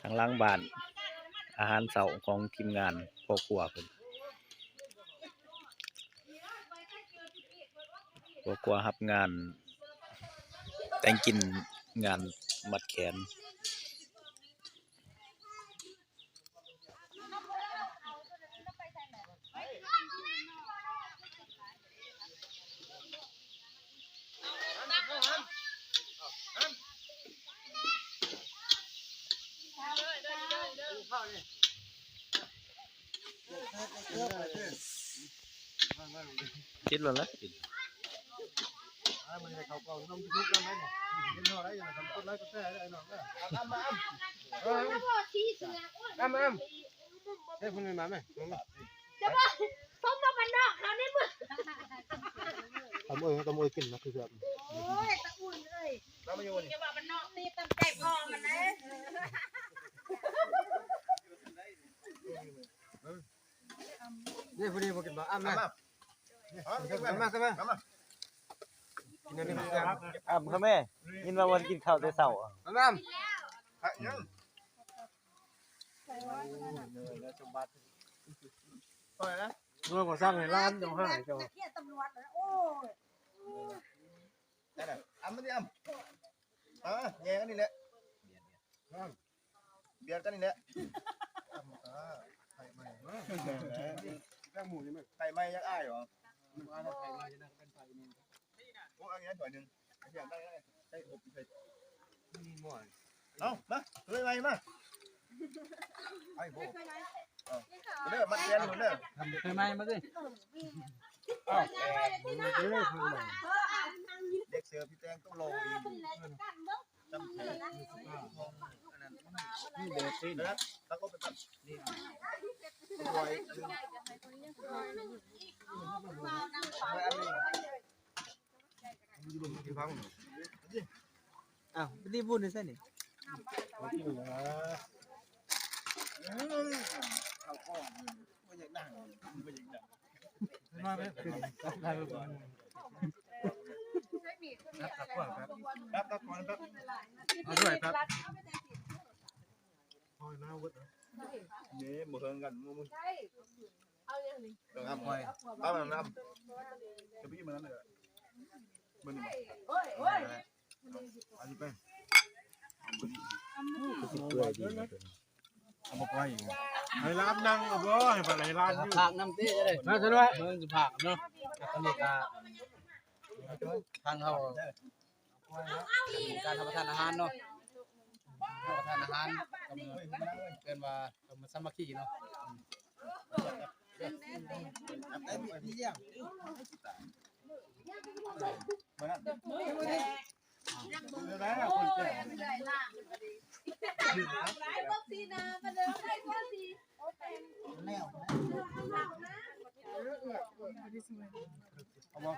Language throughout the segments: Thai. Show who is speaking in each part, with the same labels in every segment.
Speaker 1: ทางหล้างบ้านอาหารเช้าของทีมงานพ่อครัวเพิ่นพ่อครัวรับงานแต่งกินงานมัดแขนคิดแล้วล่ะกิน
Speaker 2: เฮ้ยคุณมาไหม
Speaker 3: จะบอกส้มมาบันนอกเขาในมือ
Speaker 2: ตะมือกินนะคือแบบ
Speaker 3: โอ้ยตะอุ่นเลยจะบอกบันนอกตีตั้งใจพอมันนะ
Speaker 2: นี่พอดีมากินบ้าอ้ำนะกินมากินมากินอะไรครับ
Speaker 1: พ่อแม่ยินว่าวันกินข้าวแต่เช้าอ่ะ
Speaker 2: อ้ำเมื่อก่อนสร้างในร้านจังห้าจัง
Speaker 3: เที่ยตำรวจโอ้ย
Speaker 4: อ้ำไม่ได้อ้ำแย่กันนี่แหละเบียร์กันนี่แหละไข่ไม่
Speaker 2: แป้งหมูใช่ไหม
Speaker 4: ไข่ไม่ยังอ้ายหรอ
Speaker 2: ว่าถ้าไข่มาจะนั่งเป็นไฟนี่
Speaker 4: โอ้อันนี้หน่อยนึงอยากได้อบเผ็ด
Speaker 2: นี่หม้อ
Speaker 4: เอามาเลยไปมาไอ้โบ้เด้อมัดแขนหมดเด้อ
Speaker 2: เคยไหมมาสิ
Speaker 4: เด็กเสือพี่แตงต้องโลอีจำแขน
Speaker 2: นี่เด็ดสิ
Speaker 4: นะแล้วก็ไปตัดนี่ไว้ที่ฟัง
Speaker 2: อ้าวรีบพูดในเส้นนี่
Speaker 4: เขาข้อไม่อยากดังไม่อยากดัง
Speaker 2: มาไหมขึ้นได้ไหมครับก่อนครับ
Speaker 4: ครับก่อนครับ
Speaker 2: เอาด้วยครับพอยน้าวุฒิ
Speaker 4: นี่หมดเงินกันมึง
Speaker 3: เอาอย่างนี้
Speaker 4: ต้องอัพไปอัพมันอัพจะไปยี่มันนั่นเลยมันนี่อันนี้ไปเอาไป
Speaker 2: ให้ร้านนั่งเอาบ่ให้ไปร้านอยู่
Speaker 1: ผักน้ำตีจะได้
Speaker 2: น่าจะด้วย
Speaker 1: เมืองจะผักเนาะตอนนี้ก็ทางเขาการทำประทานอาหารเนาะประทานอาหารเป็นว่ามันสามัคคีเนาะ
Speaker 4: นี่ยังมานั่นแล้วคนแก่
Speaker 3: ไอ้พวกซีนามาเดินไอ้พวกซี
Speaker 4: แล้วเอาบ่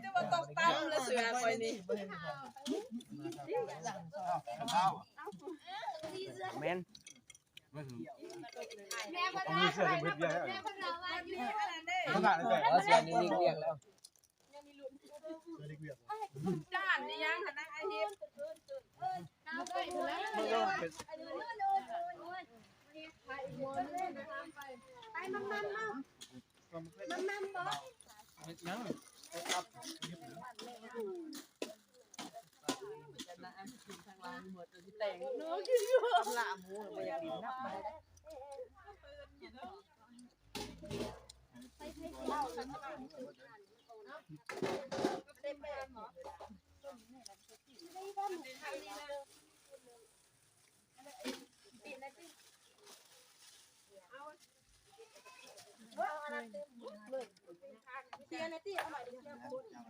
Speaker 3: จะมาตกตามเลยเสือคอยนี่
Speaker 1: แมน
Speaker 3: แม่ก็ได้แม่ก็เราว่าอยู่ขนาดนี้
Speaker 1: เสียนี่เรียกแล้ว
Speaker 3: จ้านนี่ยังขนาดไอ้เหี้ยน้ำไปแล้วไปมั่มเนาะมั่มต่อ
Speaker 2: ยัง
Speaker 3: แต่งเนาะกินอยู่ตำลาหมูไปอยากกินนับไปเตียนตี้เอาใหม่ดิเตียนพูดนะ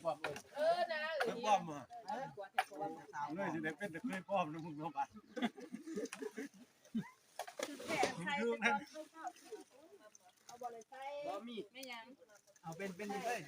Speaker 4: ป้อมอ่ะเลยจะได้เป็นแต่เคยป้อมนะมึงเนาะป่ะ
Speaker 3: เอาบอลเลยใส่ไม่ยัง
Speaker 2: เอาเป็นเลย